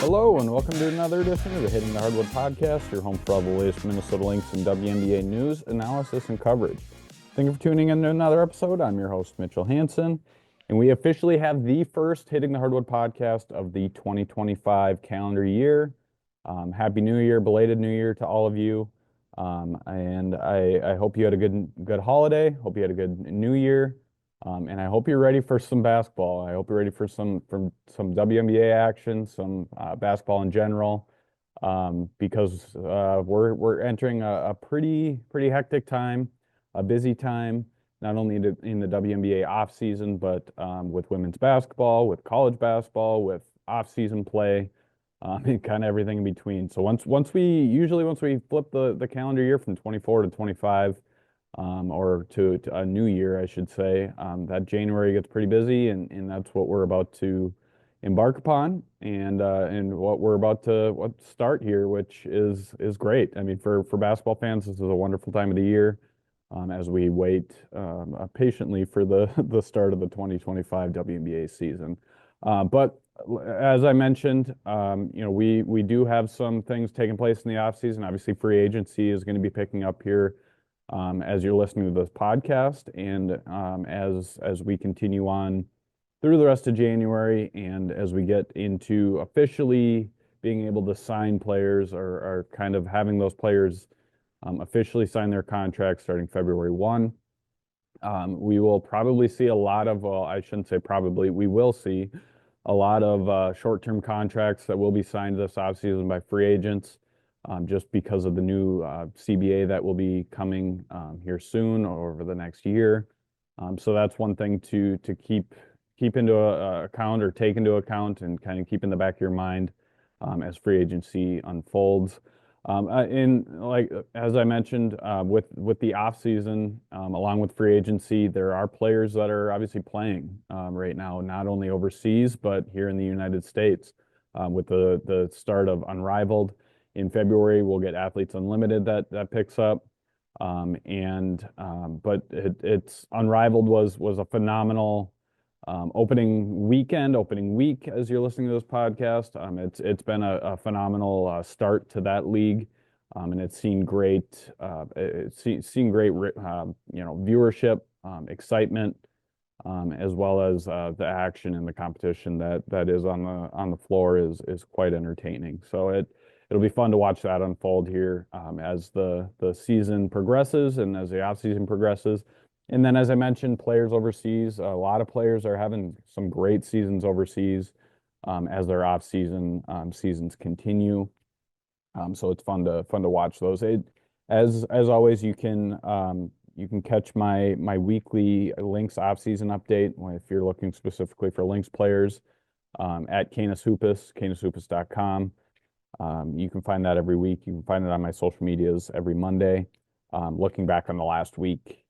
Hello and welcome to another edition of the Hitting the Hardwood podcast, your home for all the latest Minnesota Lynx and WNBA news, analysis, and coverage. Thank you for tuning in to another episode. I'm your host, Mitchell Hansen, and we officially have the first Hitting the Hardwood podcast of the 2025 calendar year. Happy New Year, belated New Year to all of you, and I hope you had a good holiday. Hope you had a good New Year. And I hope you're ready for some basketball. I hope you're ready for some WNBA action, some basketball in general, because we're entering a pretty hectic time, a busy time, not only in the WNBA off season, but with women's basketball, with college basketball, with off season play, and kind of everything in between. So once we flip the calendar year from 24 to 25. Or to a new year, I should say, that January gets pretty busy, and that's what we're about to embark upon, and what we're about to start here, which is great. I mean, for basketball fans, this is a wonderful time of the year, as we wait patiently for the start of the 2025 WNBA season. But as I mentioned, we do have some things taking place in the offseason. Obviously, free agency is going to be picking up here as you're listening to this podcast, and as we continue on through the rest of January, and as we get into officially being able to sign players, or kind of having those players officially sign their contracts starting February 1, we will probably see a lot of, well, I shouldn't say probably, we will see a lot of short-term contracts that will be signed this offseason by free agents. Just because of the new CBA that will be coming here soon or over the next year. So that's one thing to keep into account, or take into account, and kind of keep in the back of your mind as free agency unfolds. As I mentioned, with the off season, along with free agency, there are players that are obviously playing right now, not only overseas but here in the United States. With the start of Unrivaled in February, we'll get Athletes Unlimited that picks up, but it's Unrivaled was a phenomenal opening week as you're listening to this podcast. It's been a phenomenal start to that league, and it's seen great viewership, excitement, as well as the action and the competition that is on the floor is quite entertaining. So it'll be fun to watch that unfold here as the season progresses and as the off season progresses. And then, as I mentioned, players overseas, a lot of players are having some great seasons overseas as their off season seasons continue. So it's fun to watch those. As always, you can catch my weekly Lynx off season update if you're looking specifically for Lynx players at Canis Hoopus, canishoopus.com. You can find that every week. You can find it on my social medias every Monday. Looking back on the last week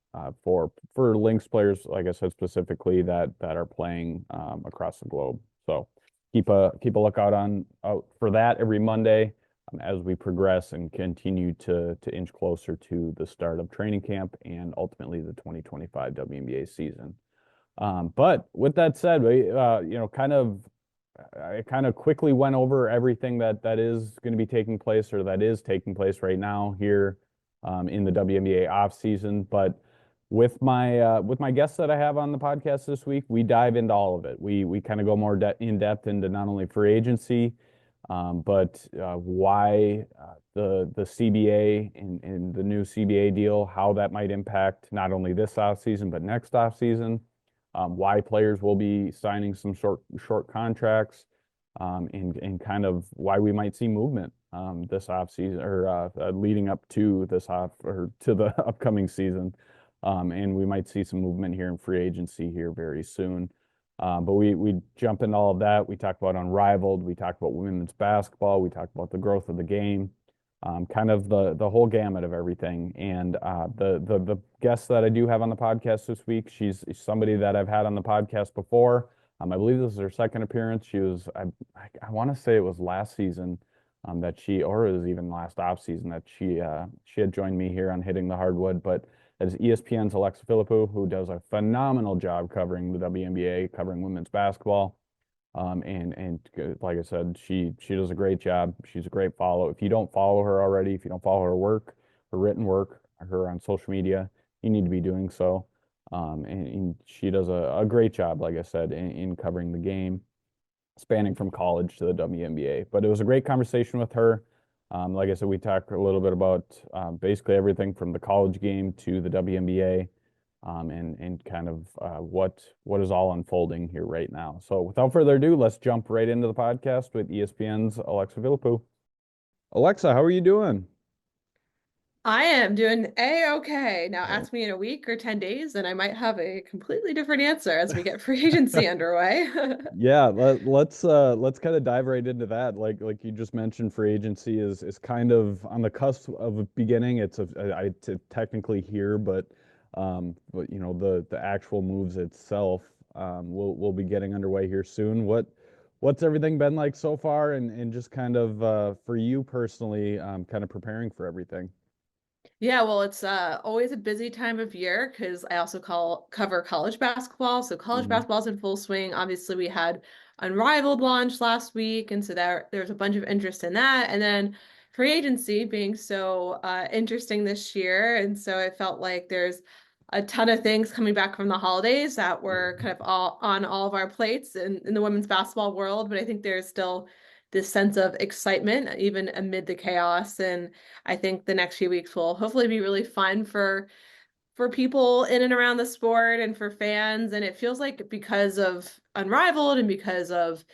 for Lynx players, like I said, specifically that are playing across the globe. So keep a lookout out for that every Monday as we progress and continue to inch closer to the start of training camp and ultimately the 2025 WNBA season. But with that said, I kind of quickly went over everything that is going to be taking place, or that is taking place right now here in the WNBA off season. But with my guests that I have on the podcast this week, we dive into all of it. We kind of go more in depth into not only free agency, but why the CBA and the new CBA deal, how that might impact not only this off season but next off season. Why players will be signing some short contracts, and kind of why we might see movement this offseason, or leading up to to the upcoming season, and we might see some movement here in free agency here very soon. But we jump into all of that. We talk about Unrivaled. We talk about women's basketball. We talk about the growth of the game. Kind of the whole gamut of everything. And the guest that I do have on the podcast this week, she's somebody that I've had on the podcast before. I believe this is her second appearance. She was, I want to say it was last season that or it was even last off season that she had joined me here on Hitting the Hardwood. But as ESPN's Alexa PhilIppou, who does a phenomenal job covering the WNBA, covering women's basketball. Like I said, she does a great job. She's a great follow. If you don't follow her already, if you don't follow her work, her written work, her on social media, you need to be doing so. And she does a great job, like I said, in covering the game, spanning from college to the WNBA. But it was a great conversation with her. Like I said, we talked a little bit about basically everything from the college game to the WNBA, and kind of what is all unfolding here right now. So without further ado, let's jump right into the podcast with ESPN's Alexa PhilIppou. Alexa, how are you doing? I am doing A-okay. Now Oh, ask me in a week or 10 days, and I might have a completely different answer as we get free agency underway. yeah, let's kind of dive right into that. Like you just mentioned, free agency is kind of on the cusp of a beginning. It's technically here, but the actual moves itself will be getting underway here soon. What's everything been like so far, and just kind of for you personally, kind of preparing for everything. Yeah, well, it's always a busy time of year because I also cover college basketball. So college Hmm. basketball's in full swing. Obviously, we had Unrivaled launch last week, and so there's a bunch of interest in that. And then free agency being so interesting this year, and so it felt like there's a ton of things coming back from the holidays that were kind of all on all of our plates in the women's basketball world. But I think there's still this sense of excitement even amid the chaos. And I think the next few weeks will hopefully be really fun for people in and around the sport and for fans. And it feels like because of Unrivaled and because of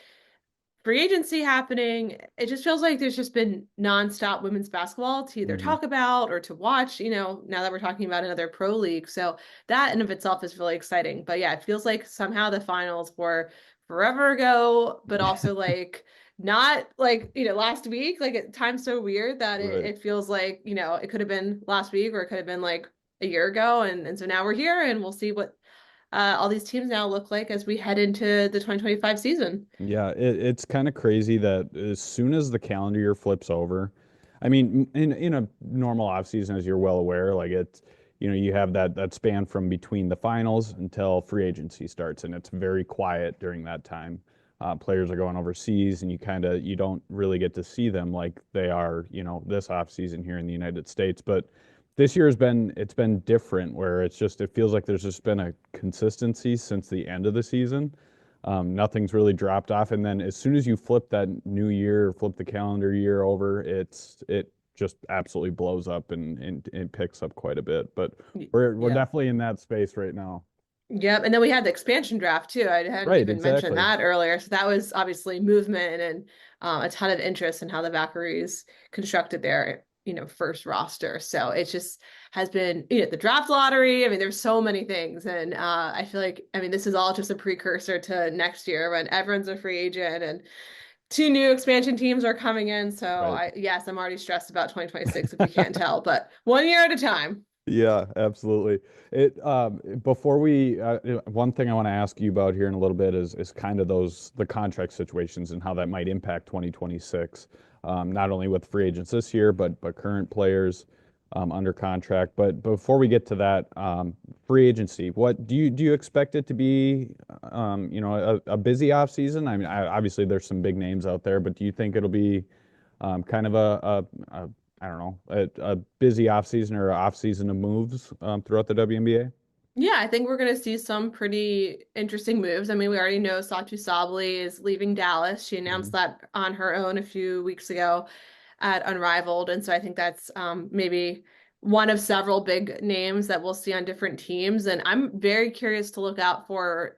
free agency happening, it just feels like there's just been nonstop women's basketball to either Hmm. talk about or to watch, now that we're talking about another pro league. So that in of itself is really exciting. But yeah, it feels like somehow the finals were forever ago, but also like not like, last week. Like time's so weird that it, Right. it feels like, it could have been last week or it could have been like a year ago. And so now we're here and we'll see what all these teams now look like as we head into the 2025 season. Yeah, it's kind of crazy that as soon as the calendar year flips over, I mean, in a normal off season, as you're well aware, like you have that span from between the finals until free agency starts, and it's very quiet during that time. Players are going overseas, and you don't really get to see them like they are, this off season here in the United States. But this year it's been different, where it feels like there's just been a consistency since the end of the season. Nothing's really dropped off. And then as soon as you flip that new year, flip the calendar year over, it just absolutely blows up and picks up quite a bit. But we're Yeah. definitely in that space right now. Yep. And then we had the expansion draft too. I hadn't Right, even mentioned exactly. that earlier. So that was obviously movement and a ton of interest in how the Valkyries constructed their, first roster. So it just has been, the draft lottery. I mean, there's so many things. And I feel like, I mean, this is all just a precursor to next year when everyone's a free agent and two new expansion teams are coming in. So Right. yes, I'm already stressed about 2026 if you can't tell, but one year at a time. Yeah, absolutely. It before we one thing I want to ask you about here in a little bit is kind of the contract situations and how that might impact 2026. Not only with free agents this year, but current players under contract. But before we get to that, free agency, what do you expect it to be? A busy off season. I mean, obviously there's some big names out there, but do you think it'll be kind of a I don't know, a busy offseason or offseason of moves throughout the WNBA? Yeah, I think we're going to see some pretty interesting moves. I mean, we already know Satu Sabally is leaving Dallas. She announced Mhm. that on her own a few weeks ago at Unrivaled. And so I think that's maybe one of several big names that we'll see on different teams. And I'm very curious to look out for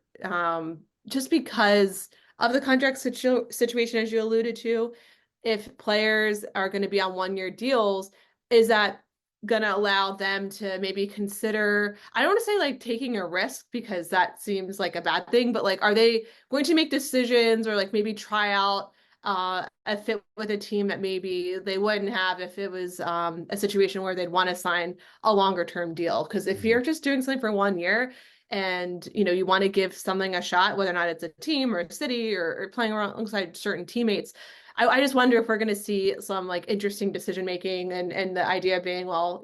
just because of the contract situation, as you alluded to, if players are going to be on 1 year deals, is that going to allow them to maybe consider, I don't want to say like taking a risk because that seems like a bad thing, but like, are they going to make decisions or like maybe try out a fit with a team that maybe they wouldn't have if it was a situation where they'd want to sign a longer term deal? Because if Mhm. you're just doing something for 1 year and you want to give something a shot, whether or not it's a team or a city or playing alongside certain teammates, I just wonder if we're going to see some like interesting decision making and the idea being, well,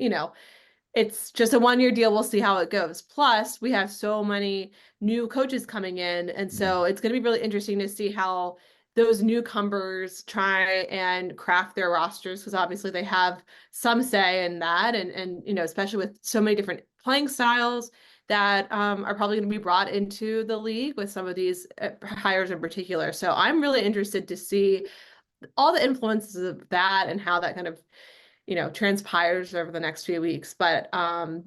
it's just a 1 year deal. We'll see how it goes. Plus, we have so many new coaches coming in. And so it's going to be really interesting to see how those newcomers try and craft their rosters, because obviously they have some say in that. And especially with so many different playing styles that are probably going to be brought into the league with some of these hires in particular. So I'm really interested to see all the influences of that and how that kind of transpires over the next few weeks. But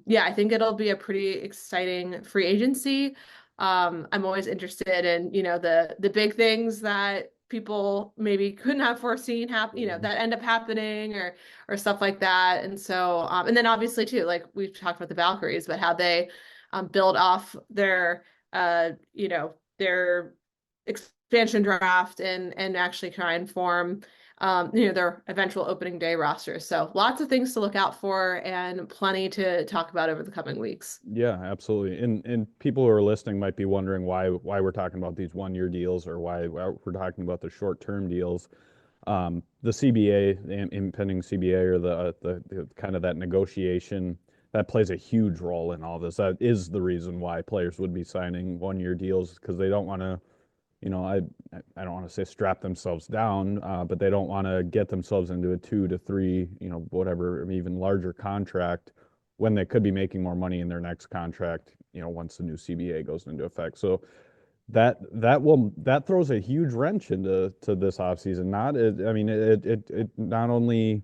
yeah, I think it'll be a pretty exciting free agency. I'm always interested in, the big things that people maybe couldn't have foreseen happen, that end up happening or stuff like that. And so and then obviously too, like we've talked about the Valkyries, but how they build off their expansion draft and actually try and form their eventual opening day roster. So lots of things to look out for and plenty to talk about over the coming weeks. Yeah, absolutely. And people who are listening might be wondering why we're talking about these 1 year deals or why we're talking about the short-term deals. The CBA, the impending CBA, or the kind of that negotiation, that plays a huge role in all this. That is the reason why players would be signing 1 year deals, because they don't want to, I don't want to say strap themselves down, but they don't want to get themselves into a 2 to 3, whatever, even larger contract when they could be making more money in their next contract, once the new CBA goes into effect. So that throws a huge wrench into this offseason. It not only,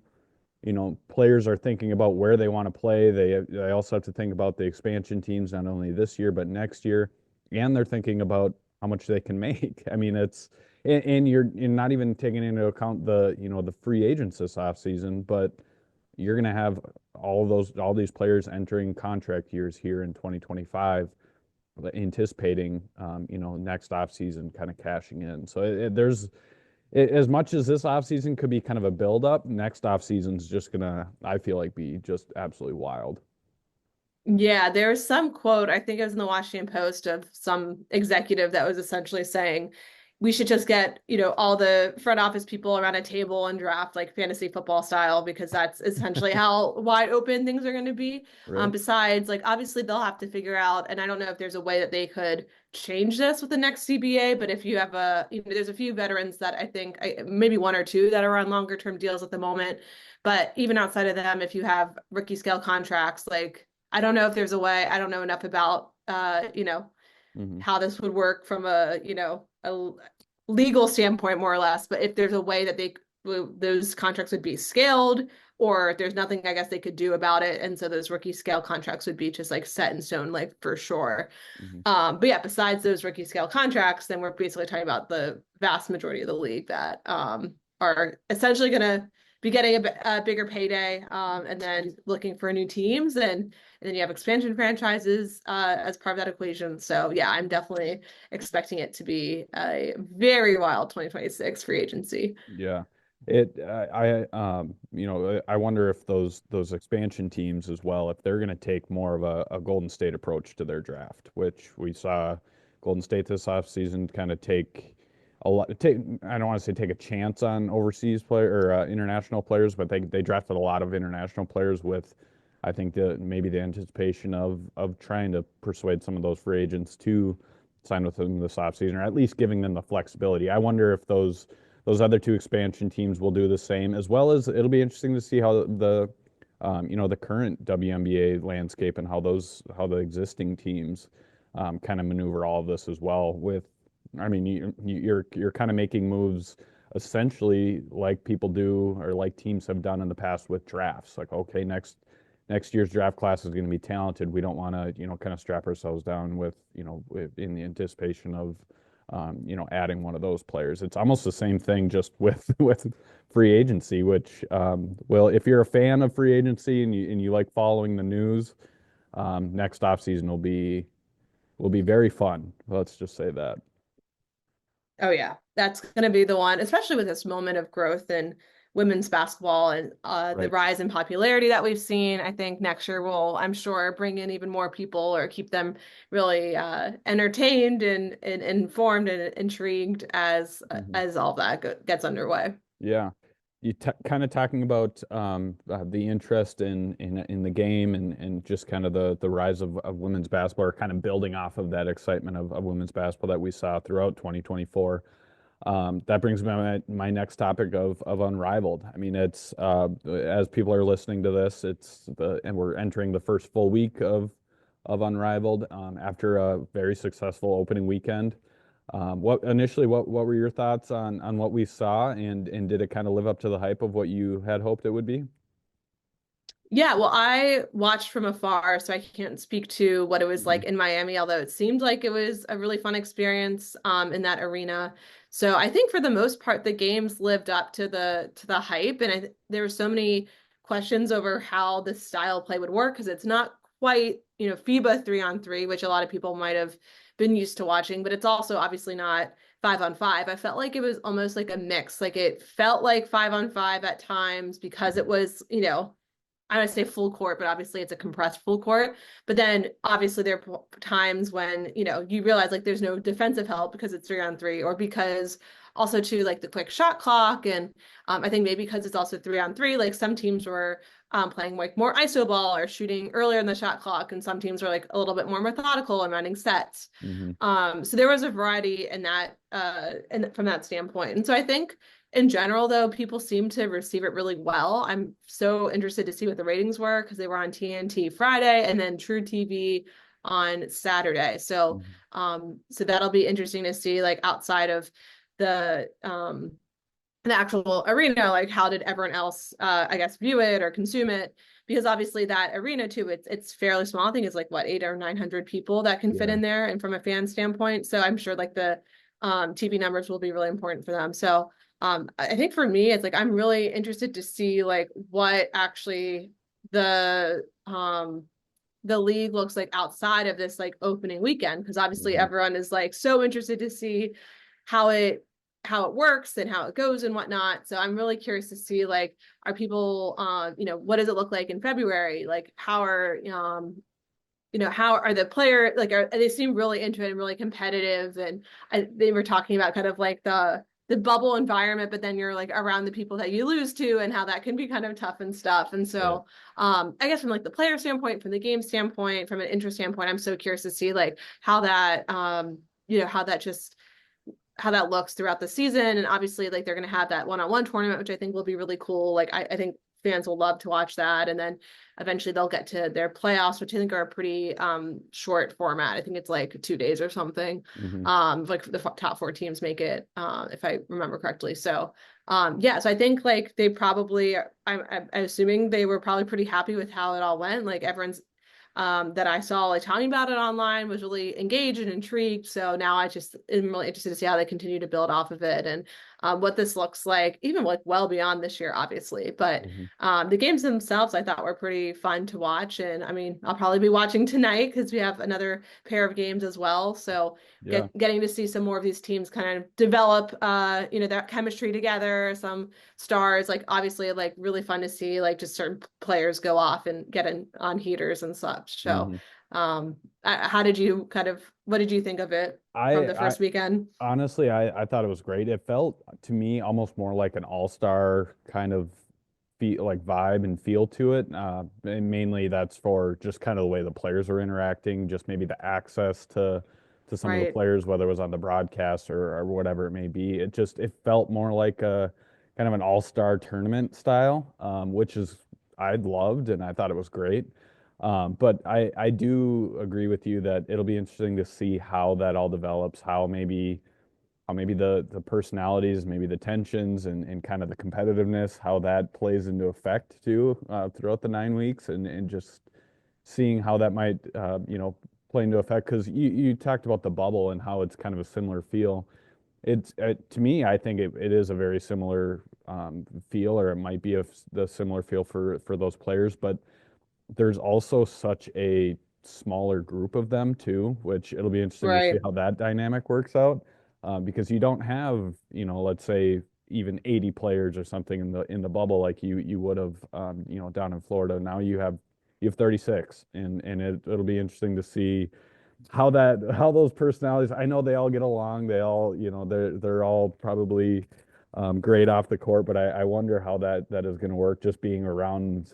players are thinking about where they want to play. They also have to think about the expansion teams, not only this year but next year, and they're thinking about how much they can make. I mean, and you're not even taking into account the free agents this offseason, but you're going to have all these players entering contract years here in 2025, anticipating next offseason kind of cashing in. So as much as this offseason could be kind of a build-up, next offseason is just gonna, I feel like, be just absolutely wild. Yeah, there was some quote, I think it was in the Washington Post, of some executive that was essentially saying we should just get, all the front office people around a table and draft like fantasy football style, because that's essentially how wide open things are going to be. Right. Besides, like obviously they'll have to figure out, and I don't know if there's a way that they could change this with the next CBA, but if you have there's a few veterans that I think maybe one or two that are on longer term deals at the moment, but even outside of them, if you have rookie scale contracts, like I don't know if there's a way. I don't know enough about Hmm. how this would work from a legal standpoint, more or less. But if there's a way that those contracts would be scaled, or if there's nothing I guess they could do about it, and so those rookie scale contracts would be just like set in stone, like for sure. Hmm. But yeah, besides those rookie scale contracts, then we're basically talking about the vast majority of the league that are essentially going to be getting a bigger payday, and then looking for new teams, and then you have expansion franchises as part of that equation. So yeah, I'm definitely expecting it to be a very wild 2026 free agency. Yeah. I wonder if those expansion teams as well, if they're going to take more of a Golden State approach to their draft, which we saw Golden State this offseason kind of take a lot. I don't want to say take a chance on overseas player or international players, but they drafted a lot of international players with, I think, maybe the anticipation of trying to persuade some of those free agents to sign with them this offseason, or at least giving them the flexibility. I wonder if those other two expansion teams will do the same, as well as it'll be interesting to see how the current WNBA landscape and how the existing teams kind of maneuver all of this as well. I mean, you're kind of making moves essentially like people do, or like teams have done in the past with drafts. Like, okay, next year's draft class is going to be talented. We don't want to, kind of strap ourselves down in the anticipation of, adding one of those players. It's almost the same thing, just with free agency, which, well, if you're a fan of free agency and you like following the news, next offseason will be very fun. Let's just say that. Oh yeah, that's going to be the one, especially with this moment of growth in women's basketball and the Right. rise in popularity that we've seen. I think next year will, I'm sure, bring in even more people or keep them really entertained and informed and intrigued as Mhm. as all that gets underway. Yeah. you kind of talking about the interest in the game and just kind of the rise of women's basketball, or kind of building off of that excitement of women's basketball that we saw throughout 2024. That brings me to my next topic of Unrivaled. I mean, it's as people are listening to this, and we're entering the first full week of Unrivaled after a very successful opening weekend. What were your thoughts on what we saw, and did it kind of live up to the hype of what you had hoped it would be? Yeah, well, I watched from afar, so I can't speak to what it was Hmm. like in Miami, although it seemed like it was a really fun experience in that arena. So I think for the most part, the games lived up to the hype, and there were so many questions over how the style of play would work because it's not quite, FIBA 3-on-3, which a lot of people might have been used to watching, but it's also obviously not 5-on-5. I felt like it was almost like a mix. Like it felt like 5-on-5 at times because it was, I would say full court, but obviously it's a compressed full court. But then obviously there are times when, you realize like there's no defensive help because it's 3-on-3, or because also to like the quick shot clock. And I think maybe because it's also 3-on-3, like some teams were playing like more ISO ball or shooting earlier in the shot clock. And some teams were like a little bit more methodical and running sets. Hmm. So there was a variety in that, and from that standpoint. And so I think in general, though, people seem to receive it really well. I'm so interested to see what the ratings were because they were on TNT Friday and then True TV on Saturday. So that'll be interesting to see, like outside of the actual arena, like how did everyone else, I guess, view it or consume it? Because obviously that arena too, it's fairly small. I think it's like what 800 or 900 people that can fit Yeah. in there, and from a fan standpoint, so I'm sure like the TV numbers will be really important for them. So I think for me, it's like I'm really interested to see like what actually the league looks like outside of this like opening weekend, because obviously Hmm. everyone is like so interested to see how it how it works and how it goes and whatnot. So I'm really curious to see like, are people what does it look like in February? Like how are the players, like they seem really into it and really competitive, and they were talking about kind of like the bubble environment, but then you're like around the people that you lose to and how that can be kind of tough and stuff. And Yeah. so I guess from like the player standpoint, from the game standpoint, from an interest standpoint, I'm so curious to see like how that how that looks throughout the season. And obviously, like they're going to have that one-on-one tournament, which I think will be really cool. Like I think fans will love to watch that. And then eventually they'll get to their playoffs, which I think are a pretty short format. I think it's like 2 days or something. Hmm. Like the top four teams make it, if I remember correctly. So yeah, so I think like they probably, I'm assuming they were probably pretty happy with how it all went. Like everyone's that I saw like talking about it online was really engaged and intrigued. So now I just am really interested to see how they continue to build off of it, and what this looks like, even like well beyond this year, obviously. But Hmm. the games themselves I thought were pretty fun to watch. And I mean, I'll probably be watching tonight because we have another pair of games as well. So Yeah. getting to see some more of these teams kind of develop that chemistry together, some stars, like obviously like really fun to see like just certain players go off and get in on heaters and such. So Hmm. how did you what did you think of it from the I first weekend? honestly, I thought it was great. It felt to me almost more like an all-star kind of feel, like vibe and feel to it. And mainly that's for just kind of the way the players were interacting, just maybe the access to some of the Right. players, whether it was on the broadcast or whatever it may be. It felt more like a kind of an all-star tournament style, which is I loved and I thought it was great. But I do agree with you that it'll be interesting to see how that all develops, how maybe the personalities, maybe the tensions and kind of the competitiveness, how that plays into effect too throughout the 9 weeks, and just seeing how that might play into effect. Because you talked about the bubble and how it's kind of a similar feel. It's to me, I think it is a very similar feel, or it might be the similar feel for those players, but there's also such a smaller group of them too, which it'll be interesting to see Right. how that dynamic works out. Because you don't have, let's say even 80 players or something in the bubble like you would have, down in Florida. Now you have 36, and it'll be interesting to see how those personalities. I know they all get along. They all, they're all probably great off the court, but I wonder how that is going to work. Just being around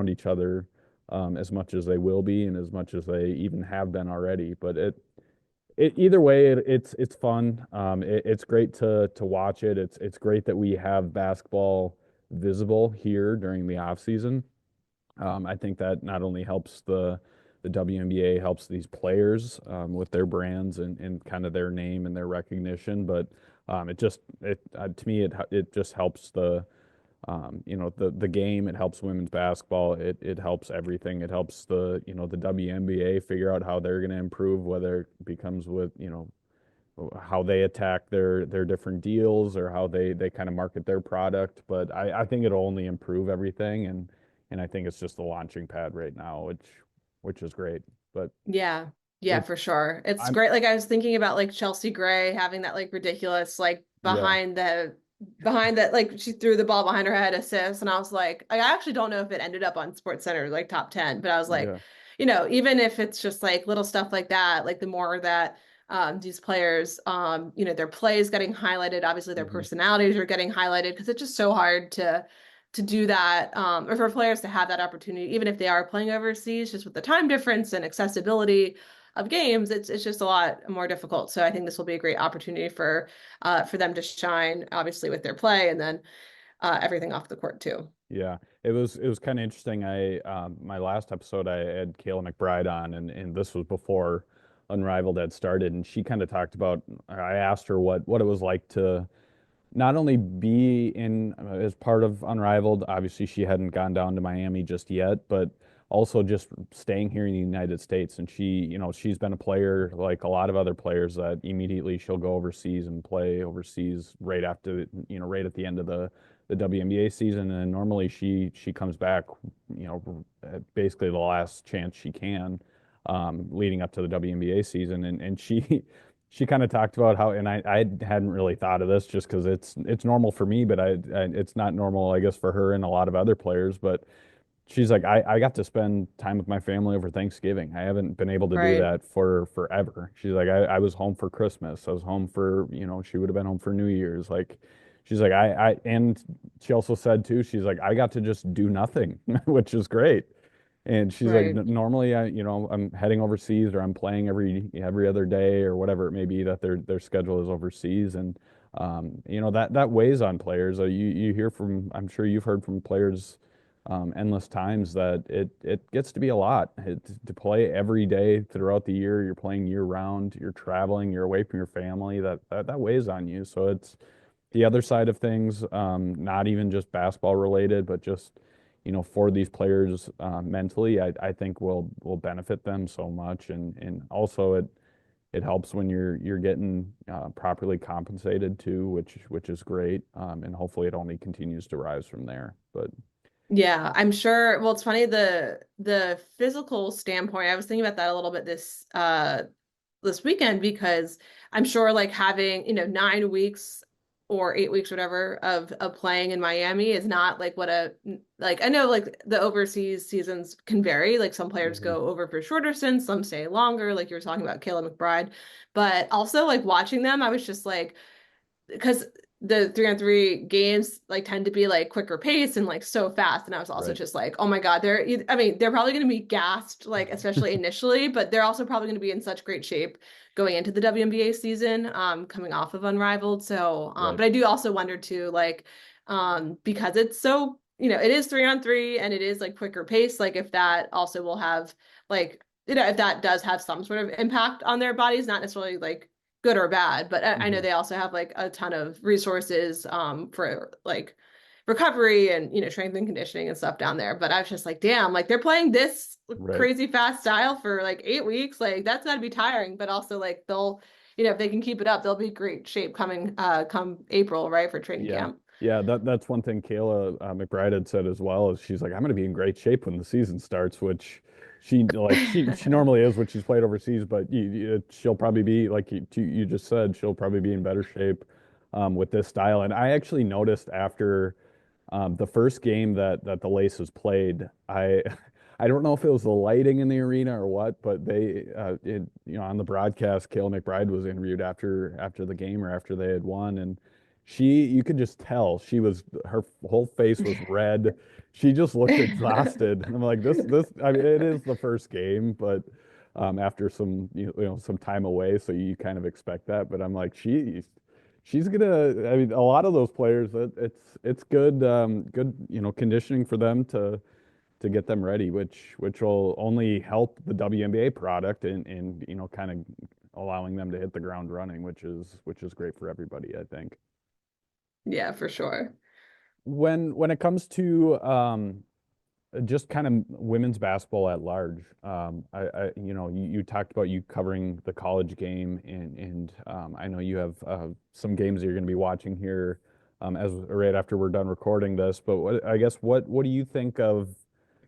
each other as much as they will be, and as much as they even have been already. But either way, it's fun. It's great to watch it. It's great that we have basketball visible here during the off season. I think that not only helps the WNBA, helps these players with their brands and kind of their name and their recognition, but it to me it just helps the game. It helps women's basketball. It helps everything. It helps the WNBA figure out how they're going to improve, whether it becomes with how they attack their different deals, or how they kind of market their product. But I think it'll only improve everything, and I think it's just the launching pad right now, which is great. But Yeah. Yeah, it's for sure. It's I'm great. Like I was thinking about like Chelsea Gray having that like ridiculous like yeah, behind that like she threw the ball behind her head assist, and I was like I actually don't know if it ended up on Sports Center like top 10, but I was like, yeah, even if it's just like little stuff like that, like the more that these players their plays getting highlighted, obviously their hmm personalities are getting highlighted, because it's just so hard to do that, or for players to have that opportunity, even if they are playing overseas, just with the time difference and accessibility of games, it's just a lot more difficult. So I think this will be a great opportunity for them to shine, obviously with their play, and then everything off the court too. yeah. It was kind of interesting. I My last episode I had Kayla McBride on, and this was before Unrivaled had started, and she kind of talked about. I asked her what it was like to not only be in as part of Unrivaled. Obviously, she hadn't gone down to Miami just yet, but also just staying here in the United States. And she's been a player like a lot of other players that immediately she'll go overseas and play overseas right after, right at the end of the WNBA season. And normally she comes back, at basically the last chance she can, leading up to the WNBA season. And she kind of talked about how, and I hadn't really thought of this just because it's normal for me, but it's not normal, I guess, for her and a lot of other players. But she's like, I got to spend time with my family over Thanksgiving. I haven't been able to do Right, that for forever. She's like, I was home for Christmas. I was home for, she would have been home for New Year's. Like, she's like, and she also said too, she's like, I got to just do nothing, which is great. And she's like, right. Normally I'm heading overseas, or I'm playing every other day, or whatever it may be that their schedule is overseas. And that weighs on players. You hear from, I'm sure you've heard from players endless times, that it gets to be a lot. To play every day throughout the year. You're playing year round, you're traveling, you're away from your family. That weighs on you. So it's the other side of things, not even just basketball related, but just for these players mentally, I think will benefit them so much. And also it helps when you're getting properly compensated too, which is great. And hopefully it only continues to rise from there. But Yeah, I'm sure. Well, it's funny, the physical standpoint. I was thinking about that a little bit this weekend, because I'm sure like having, 9 weeks or 8 weeks, whatever, of playing in Miami is not like what a like I know like the overseas seasons can vary. Like some players Mhm. go over for shorter stints, some stay longer, like you were talking about Kayla McBride. But also like watching them, I was just like, because the 3-on-3 games like tend to be like quicker pace and like so fast, and I was also Right. just like, oh my God, I mean, they're probably going to be gassed, like especially initially, but they're also probably going to be in such great shape going into the WNBA season, coming off of Unrivaled. So Right. but I do also wonder too, like because it's so, it is 3-on-3 and it is like quicker pace, like if that also will have like, if that does have some sort of impact on their bodies, not necessarily like good or bad, but I know hmm they also have like a ton of resources for like recovery and strength and conditioning and stuff down there. But I was just like, damn, like they're playing this Right. crazy fast style for like 8 weeks. Like that's gotta be tiring, but also like they'll, if they can keep it up, they'll be great shape coming come April, right, for training Yeah. camp. Yeah, that's one thing Kayla McBride had said as well. Is she's like, I'm going to be in great shape when the season starts, which she normally is when she's played overseas, but she'll probably be like you just said, she'll probably be in better shape with this style. And I actually noticed after the first game that the Laces played, I don't know if it was the lighting in the arena or what, but on the broadcast, Kayla McBride was interviewed after the game, or after they had won, and you could just tell her whole face was red. She just looked exhausted. And I'm like, I mean, it is the first game, but after some, some time away, so you kind of expect that. But I'm like, she's gonna, I mean, a lot of those players, it's good, good, conditioning for them to get them ready, which will only help the WNBA product and kind of allowing them to hit the ground running, which is great for everybody, I think. Yeah, for sure. When it comes to just kind of women's basketball at large, you talked about you covering the college game, and I know you have some games that you're going to be watching here as right after we're done recording this. But what do you think of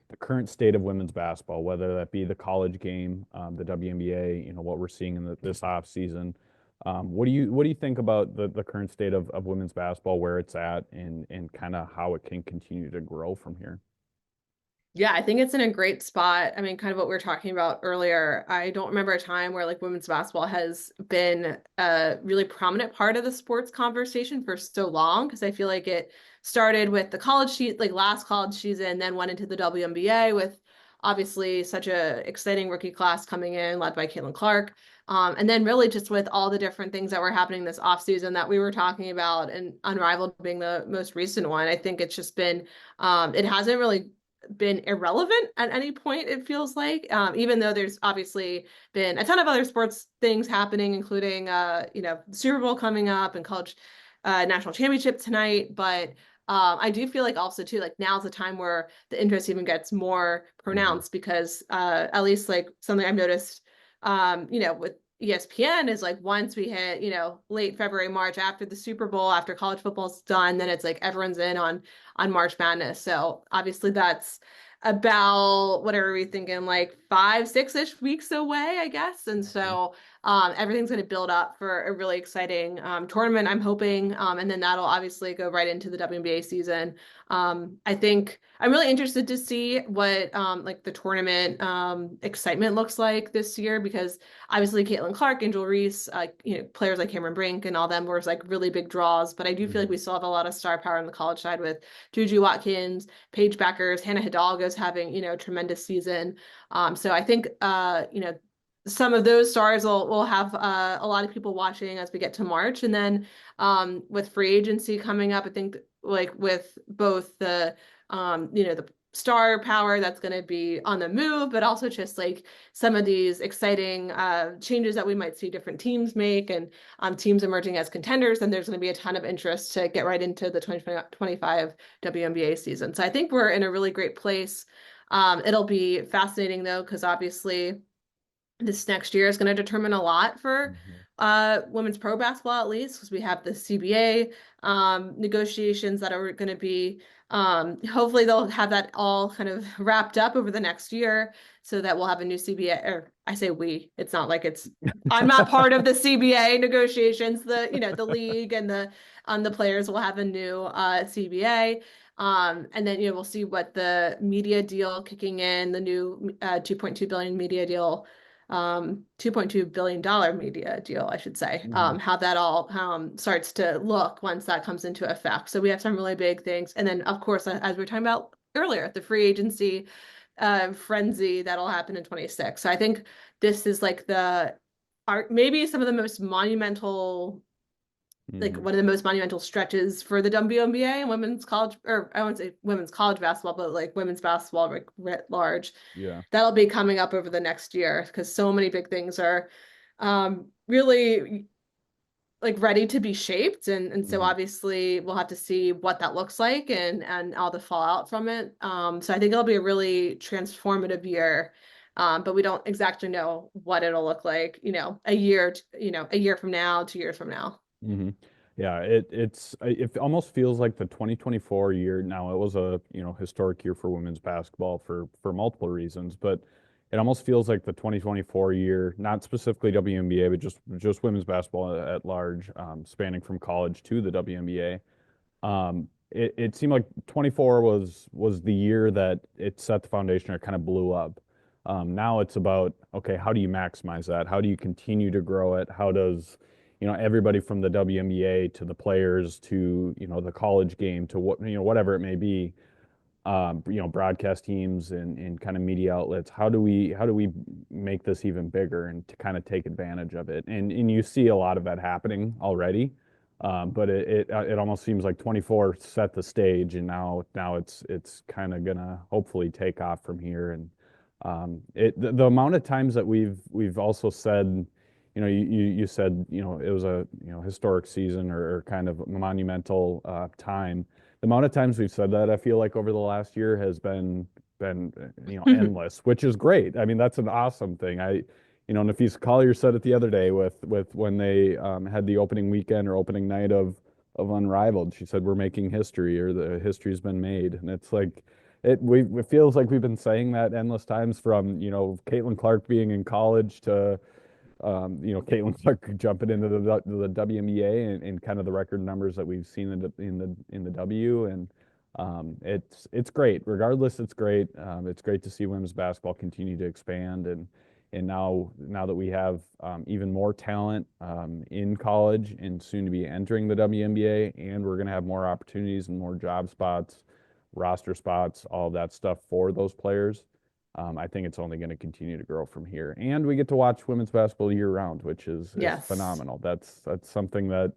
the current state of women's basketball, whether that be the college game, the WNBA, what we're seeing in this off season? What do you think about the current state of women's basketball, where it's at, and kind of how it can continue to grow from here? Yeah, I think it's in a great spot. I mean, kind of what we were talking about earlier. I don't remember a time where like women's basketball has been a really prominent part of the sports conversation for so long, because I feel like it started with the like last college season, then went into the WNBA with obviously such a exciting rookie class coming in, led by Caitlin Clark. And then really just with all the different things that were happening this offseason that we were talking about, and Unrivaled being the most recent one. I think it's just been it hasn't really been irrelevant at any point, it feels like, even though there's obviously been a ton of other sports things happening, including Super Bowl coming up and college national championship tonight. But I do feel like also too, like now's the time where the interest even gets more Hmm. pronounced, because at least like something I've noticed with ESPN is like once we hit, late February, March after the Super Bowl, after college football's done, then it's like everyone's in on March Madness. So obviously that's about whatever we're thinking, like 5, 6-ish weeks away, I guess. And Mhm. so everything's going to build up for a really exciting tournament, I'm hoping. And then that'll obviously go right into the WNBA season. I think I'm really interested to see what like the tournament excitement looks like this year, because obviously Caitlin Clark, Angel Reese, players like Cameron Brink and all them were like really big draws. But I do feel like we Mhm. still have a lot of star power on the college side with Juju Watkins, Paige Beckers, Hannah Hidalgo's having, a tremendous season. So I think, some of those stars will have a lot of people watching as we get to March. And then with free agency coming up, I think like with both the star power that's going to be on the move, but also just like some of these exciting changes that we might see different teams make, and teams emerging as contenders, then there's going to be a ton of interest to get right into the 2025 WNBA season. So I think we're in a really great place. It'll be fascinating though, because obviously this next year is going to determine a lot for Mhm. women's pro basketball, at least, because we have the CBA negotiations that are going to be, hopefully they'll have that all kind of wrapped up over the next year, so that we'll have a new CBA, or I say we, it's not like I'm not part of the CBA negotiations. The league and the players will have a new CBA. And then, we'll see what the media deal kicking in, the new 2.2 billion media deal, $2.2 billion media deal, I should say, Mhm. how that all starts to look once that comes into effect. So we have some really big things. And then, of course, as we were talking about earlier, the free agency frenzy that'll happen in 26. So I think this is like maybe some of the most monumental, like Mhm. one of the most monumental stretches for the WNBA and women's college, or I won't say women's college basketball, but like women's basketball like writ large. Yeah. That'll be coming up over the next year, because so many big things are really like ready to be shaped, and so Mhm. obviously we'll have to see what that looks like, and all the fallout from it. So I think it'll be a really transformative year. But we don't exactly know what it'll look like, a year from now, 2 years from now. Hmm. Yeah, it almost feels like the 2024 year. Now, it was a, historic year for women's basketball for multiple reasons, but it almost feels like the 2024 year, not specifically WNBA, but just women's basketball at large, spanning from college to the WNBA. It seemed like 24 was the year that it set the foundation, or kind of blew up. Now it's about, okay, how do you maximize that? How do you continue to grow it? How does everybody from the WNBA to the players to, the college game to whatever it may be, broadcast teams and kind of media outlets. How do we make this even bigger and to kind of take advantage of it? And you see a lot of that happening already. But it almost seems like 24 set the stage, and now it's kind of gonna hopefully take off from here. And the amount of times that we've also said, you said, it was a historic season or kind of monumental time. The amount of times we've said that, I feel like over the last year has been endless, which is great. I mean, that's an awesome thing. Nafisa Collier said it the other day with when they had the opening weekend or opening night of Unrivaled. She said we're making history, or the history's been made, and it's like it feels like we've been saying that endless times, from Caitlin Clark being in college to Caitlin Clark jumping into the WNBA, and kind of the record numbers that we've seen in the W. And it's great. Regardless, it's great. It's great to see women's basketball continue to expand, and now that we have even more talent in college and soon to be entering the WNBA, and we're going to have more opportunities and more job spots, roster spots, all of that stuff for those players. I think it's only going to continue to grow from here, and we get to watch women's basketball year round, which is Yes. phenomenal. That's something that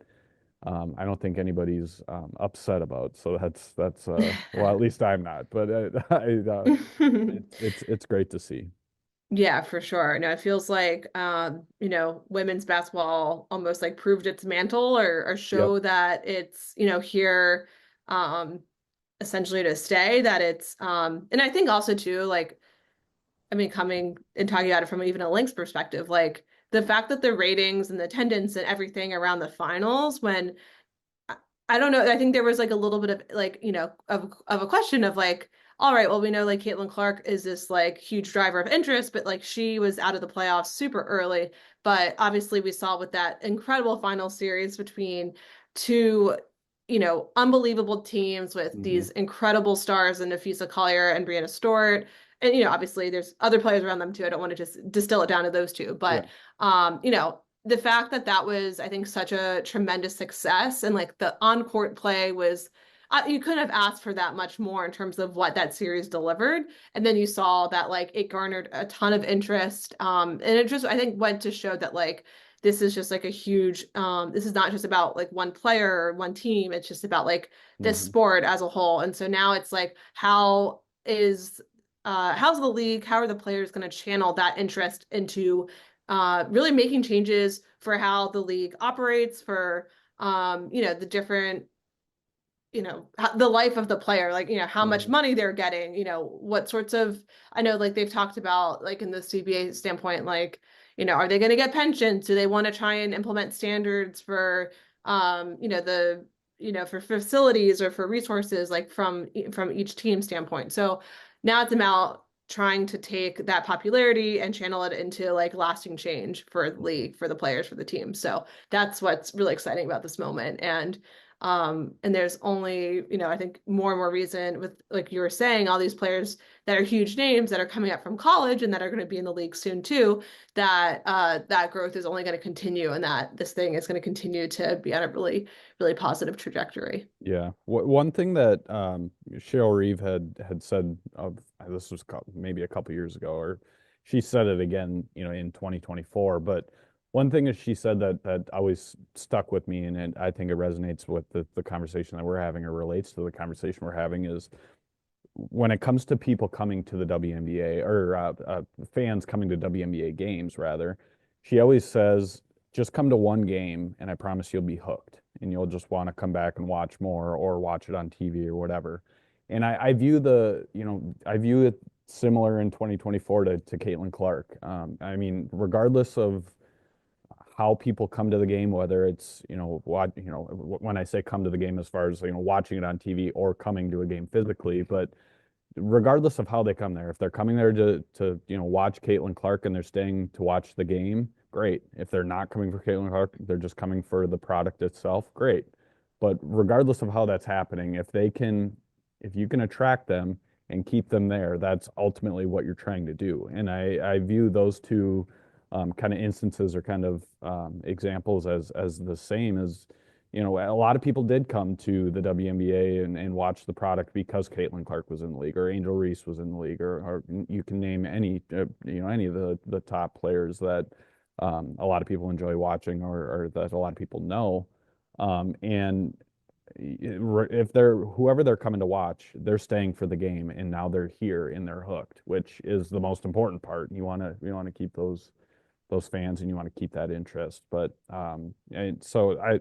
I don't think anybody's upset about. So that's well, at least I'm not. But it's great to see. Yeah, for sure. No, it feels like women's basketball almost like proved its mantle, or Yep. show that it's, here um essentially to stay, that it's and I think also too, like, I mean, coming and talking about it from even a Lynx perspective, like the fact that the ratings and the attendance and everything around the finals, when I don't know. I think there was like a little bit of like, of a question of like, all right, well, we know like Caitlin Clark is this like huge driver of interest, but like she was out of the playoffs super early. But obviously we saw with that incredible final series between two, unbelievable teams with Hmm. these incredible stars in Nafisa Collier and Brianna Stewart. And obviously there's other players around them too. I don't want to just distill it down to those two, Yeah. but the fact that that was, I think, such a tremendous success, and like the on-court play was, you couldn't have asked for that much more in terms of what that series delivered. And then you saw that like it garnered a ton of interest, and it just, I think, went to show that like this is just like a huge, this is not just about like one player or one team. It's just about like this Hmm. sport as a whole. And so now it's like, how's the league, how are the players going to channel that interest into really making changes for how the league operates, for the different, the life of the player, like, how much Hmm. money they're getting, what sorts of, I know like they've talked about like in the CBA standpoint, like, are they going to get pensions? Do they want to try and implement standards for, the, for facilities or for resources, like from each team standpoint. So now it's about trying to take that popularity and channel it into like lasting change for the league, for the players, for the team. So that's what's really exciting about this moment. And there's only, I think more and more reason, with like you were saying, all these players that are huge names that are coming up from college and that are going to be in the league soon too, that that growth is only going to continue, and that this thing is going to continue to be on a really, really positive trajectory. Yeah. One thing that Cheryl Reeve had said, this was maybe a couple years ago, or she said it again, in 2024. But one thing that she said that always stuck with me, and I think it resonates with the conversation that we're having, or relates to the conversation we're having, is when it comes to people coming to the WNBA, or fans coming to WNBA games, rather, she always says, just come to one game and I promise you'll be hooked and you'll just want to come back and watch more, or watch it on TV or whatever. And I view I view it similar in 2024 to Caitlin Clark. I mean, regardless of how people come to the game, whether it's, when I say come to the game, as far as, watching it on TV or coming to a game physically, but regardless of how they come there, if they're coming there to watch Caitlin Clark and they're staying to watch the game, great. If they're not coming for Caitlin Clark, they're just coming for the product itself, great. But regardless of how that's happening, if you can attract them and keep them there, that's ultimately what you're trying to do. And I view those two kind of instances or kind of examples as the same as, a lot of people did come to the WNBA and watch the product because Caitlin Clark was in the league or Angel Reese was in the league or you can name any, any of the top players that a lot of people enjoy watching or that a lot of people know. And if they're whoever they're coming to watch, they're staying for the game, and now they're here and they're hooked, which is the most important part. You want to keep those fans and you want to keep that interest. But and so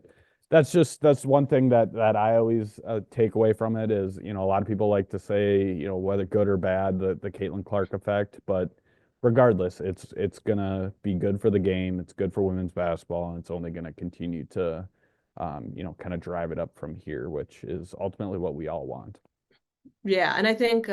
that's one thing that I always take away from it is, a lot of people like to say, whether good or bad, the Caitlin Clark effect, but regardless, it's gonna be good for the game. It's good for women's basketball, and it's only gonna continue to kind of drive it up from here, which is ultimately what we all want. Yeah, and I think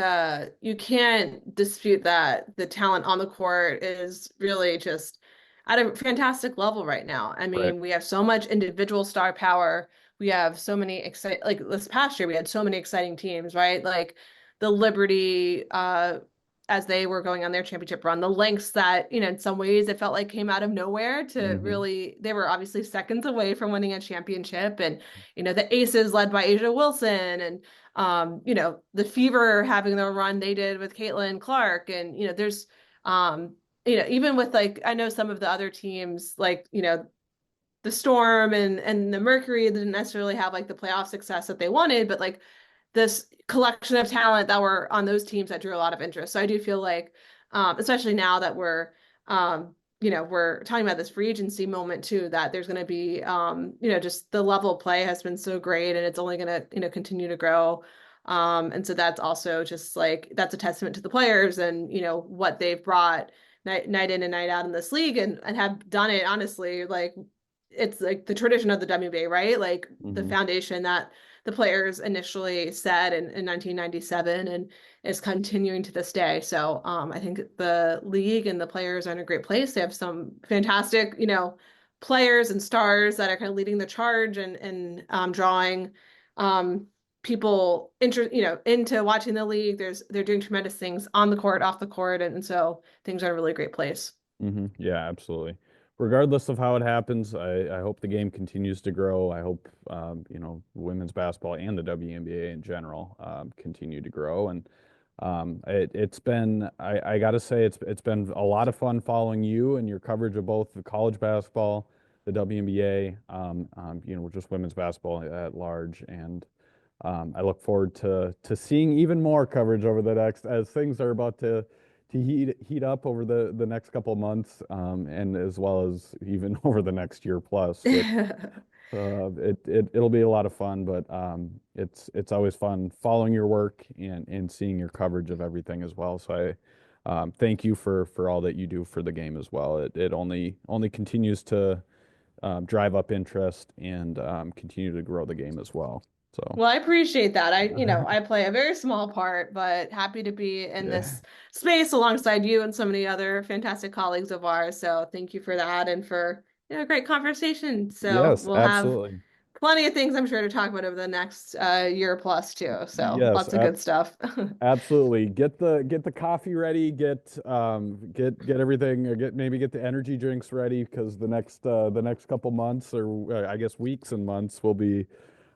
you can't dispute that the talent on the court is really just at a fantastic level right now. I Right. mean, we have so much individual star power. We have so many like this past year we had so many exciting teams, right? Like the Liberty as they were going on their championship run, the lengths that, in some ways it felt like came out of nowhere to Hmm. really they were obviously seconds away from winning a championship and the Aces led by Asia Wilson and the Fever having the run they did with Caitlin Clark. And, there's, even with like, I know some of the other teams, like, the Storm and the Mercury didn't necessarily have like the playoff success that they wanted, but like this collection of talent that were on those teams that drew a lot of interest. So I do feel like, especially now that we're talking about this free agency moment too, that there's going to be, just the level of play has been so great and it's only going to, continue to grow. And so that's also just like, that's a testament to the players and, what they've brought night in and night out in this league and have done it honestly, like it's like the tradition of the WNBA, right? Like the Hmm. foundation that the players initially said in 1997 and is continuing to this day. So I think the league and the players are in a great place. They have some fantastic, players and stars that are kind of leading the charge and drawing people into watching the league. They're doing tremendous things on the court, off the court, and so things are in a really great place. Hmm. Yeah, absolutely. Regardless of how it happens, I hope the game continues to grow. I hope women's basketball and the WNBA in general continue to grow. And it's been I gotta say it's been a lot of fun following you and your coverage of both the college basketball, the WNBA, just women's basketball at large. And I look forward to seeing even more coverage over the next as things are about to heat up over the next couple of months, and as well as even over the next year plus, which it'll be a lot of fun. But it's always fun following your work and seeing your coverage of everything as well. So I thank you for all that you do for the game as well. It only continues to drive up interest and continue to grow the game as well. So Well, I appreciate that. I play a very small part, but happy to be in yeah. this space alongside you and so many other fantastic colleagues of ours. So thank you for that and for, great conversation. So Yes, we'll have absolutely. plenty of things I'm sure to talk about over the next year plus too. So Yes, lots of good stuff. absolutely. Get the coffee ready, get everything, or get the energy drinks ready because the next couple months or I guess weeks and months will be,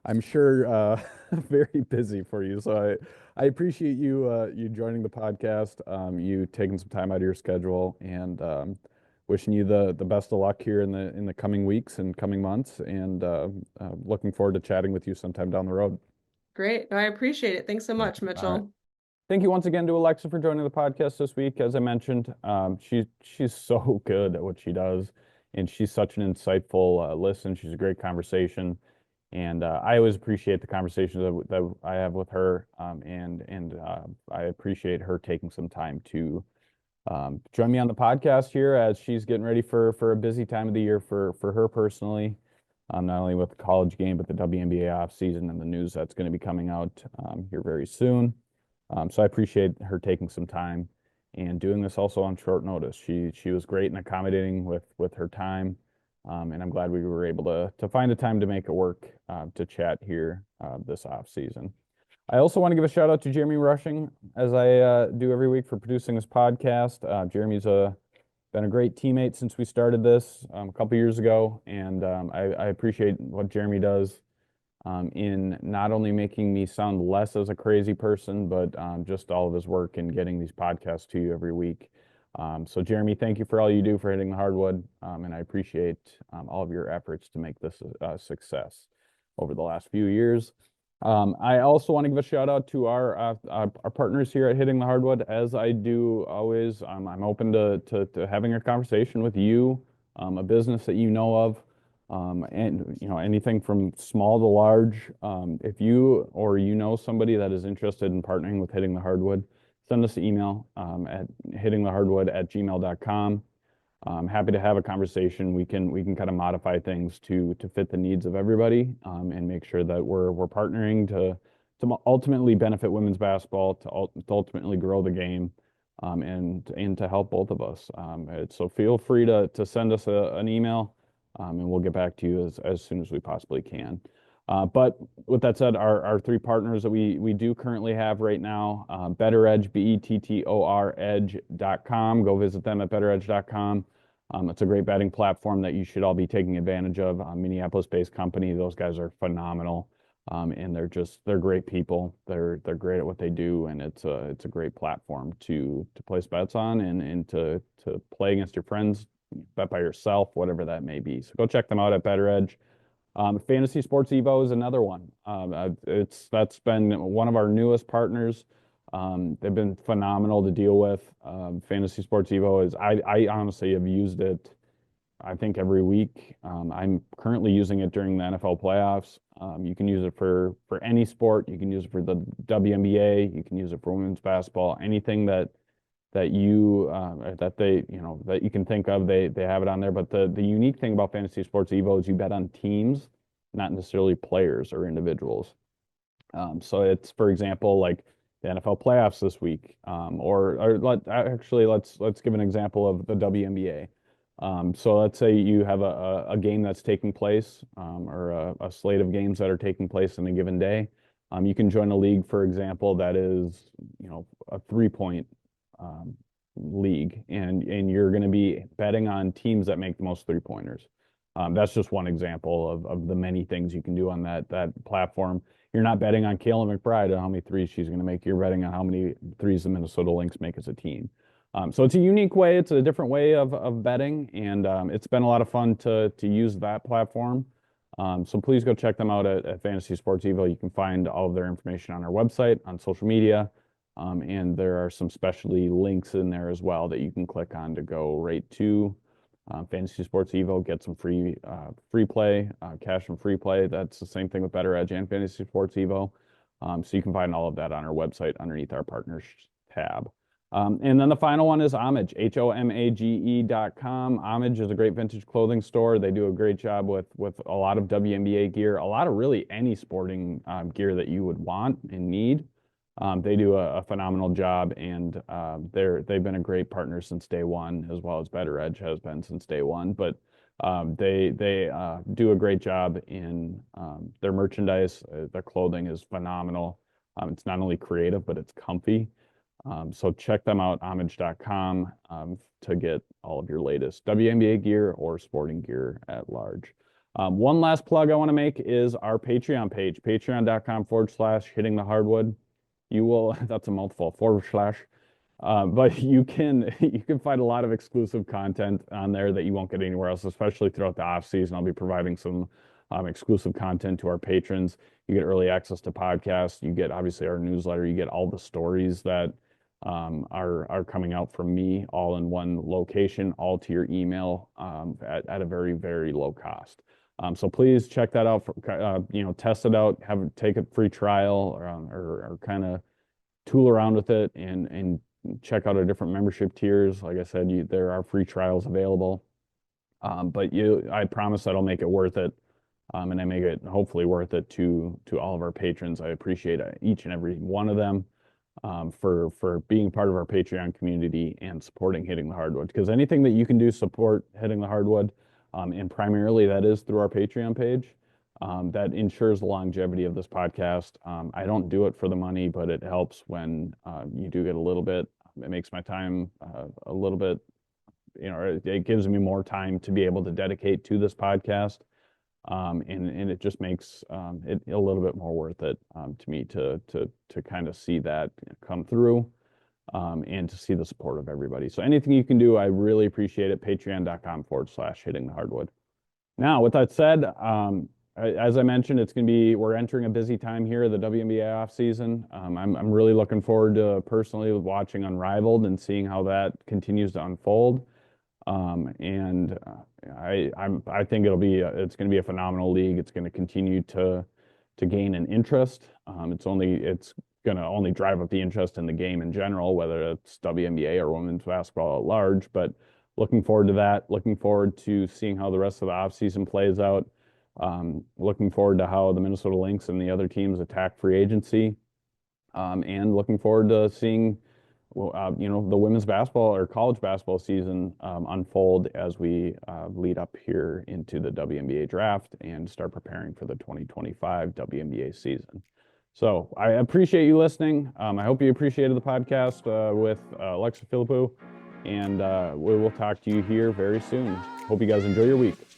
I'm sure, very busy for you. So I appreciate you joining the podcast, you taking some time out of your schedule, and wishing you the best of luck here in the coming weeks and coming months, and looking forward to chatting with you sometime down the road. Great. No, I appreciate it. Thanks so much, All right. Mitchell. Thank you once again to Alexa for joining the podcast this week. As I mentioned, she's so good at what she does, and she's such an insightful listen. She's a great conversation, and I always appreciate the conversations that I have with her, and I appreciate her taking some time to join me on the podcast here as she's getting ready for a busy time of the year for her personally, not only with the college game but the WNBA offseason and the news that's going to be coming out here very soon. So I appreciate her taking some time and doing this also on short notice. She was great and accommodating with her time, and I'm glad we were able to find a time to make it work to chat here this off season. I also want to give a shout out to Jeremy Rushing, as I do every week for producing this podcast. Jeremy's been a great teammate since we started this a couple years ago, and I appreciate what Jeremy does in not only making me sound less as a crazy person, but just all of his work in getting these podcasts to you every week. So Jeremy, thank you for all you do for Hitting the Hardwood, and I appreciate all of your efforts to make this a success over the last few years. I also want to give a shout out to our partners here at Hitting the Hardwood. As I do always, I'm open to having a conversation with you, a business that you know of, and anything from small to large. If you or you know somebody that is interested in partnering with Hitting the Hardwood, send us an email at hittingthehardwood@gmail.com. I'm happy to have a conversation. We can kind of modify things to fit the needs of everybody, and make sure that we're partnering to ultimately benefit women's basketball, to ultimately grow the game, and to help both of us. So feel free to send us an email, and we'll get back to you as soon as we possibly can. But with that said, our three partners that we do currently have right now, BettorEdge, BETTOR edge.com. Go visit them at bettoredge.com. It's a great betting platform that you should all be taking advantage of. Minneapolis-based company. Those guys are phenomenal, and they're great people. They're great at what they do, and it's a great platform to place bets on and to play against your friends, bet by yourself, whatever that may be. So go check them out at BettorEdge. Fantasy Sports Evo is another one. That's been one of our newest partners. They've been phenomenal to deal with. Fantasy Sports Evo is, I honestly have used it, I think, every week. I'm currently using it during the NFL playoffs. You can use it for any sport. You can use it for the WNBA. You can use it for women's basketball. Anything that you that you can think of, they have it on there. But the unique thing about Fantasy Sports Evo is you bet on teams, not necessarily players or individuals. So it's, for example, like the NFL playoffs this week, let's give an example of the WNBA. So let's say you have a game that's taking place, or a slate of games that are taking place in a given day. You can join a league, for example, that is a 3-point league, and you're going to be betting on teams that make the most 3-pointers. That's just one example of the many things you can do on that platform. You're not betting on Kayla McBride and how many threes she's going to make. You're betting on how many threes the Minnesota Lynx make as a team. So it's a unique way. It's a different way of betting, and it's been a lot of fun to use that platform. So please go check them out at Fantasy Sports Evo. You can find all of their information on our website, on social media. And there are some specialty links in there as well that you can click on to go right to Fantasy Sports Evo, get some free play, cash from free play. That's the same thing with BettorEdge and Fantasy Sports Evo. So you can find all of that on our website underneath our partners tab. And then the final one is Homage, HOMAGE.com. Homage is a great vintage clothing store. They do a great job with a lot of WNBA gear, a lot of really any sporting gear that you would want and need. They do a phenomenal job, and they've been a great partner since day one, as well as BettorEdge has been since day one. But they do a great job in their merchandise. Their clothing is phenomenal. It's not only creative, but it's comfy. So check them out, homage.com, to get all of your latest WNBA gear or sporting gear at large. One last plug I want to make is our Patreon page, patreon.com/hitting the hardwood. You will, that's a mouthful, / but you can find a lot of exclusive content on there that you won't get anywhere else, especially throughout the off season. I'll be providing some exclusive content to our patrons. You get early access to podcasts. You get, obviously, our newsletter. You get all the stories that are coming out from me, all in one location, all to your email, at a very, very low cost. So please check that out. Test it out. Take a free trial, or kind of tool around with it, and check out our different membership tiers. Like I said, there are free trials available. But I promise that'll make it worth it, and I make it hopefully worth it to all of our patrons. I appreciate each and every one of them for being part of our Patreon community and supporting Hitting the Hardwood. Because anything that you can do support Hitting the Hardwood. And primarily that is through our Patreon page. That ensures the longevity of this podcast. I don't do it for the money, but it helps when you do get a little bit. It makes my time a little bit it gives me more time to be able to dedicate to this podcast. And it just makes it a little bit more worth it to me to kind of see that come through and to see the support of everybody. So anything you can do, I really appreciate it. Patreon.com/hitting the hardwood. Now, with that said, as I mentioned, we're entering a busy time here, the WNBA off season. I'm really looking forward to personally watching Unrivaled and seeing how that continues to unfold. I think it's going to be a phenomenal league. It's going to continue to gain an interest. It's going to only drive up the interest in the game in general, whether it's WNBA or women's basketball at large. But looking forward to that. Looking forward to seeing how the rest of the offseason plays out. Looking forward to how the Minnesota Lynx and the other teams attack free agency. And looking forward to seeing the women's basketball or college basketball season unfold as we lead up here into the WNBA draft and start preparing for the 2025 WNBA season. So I appreciate you listening. I hope you appreciated the podcast with Alexa PhilIppou, and we will talk to you here very soon. Hope you guys enjoy your week.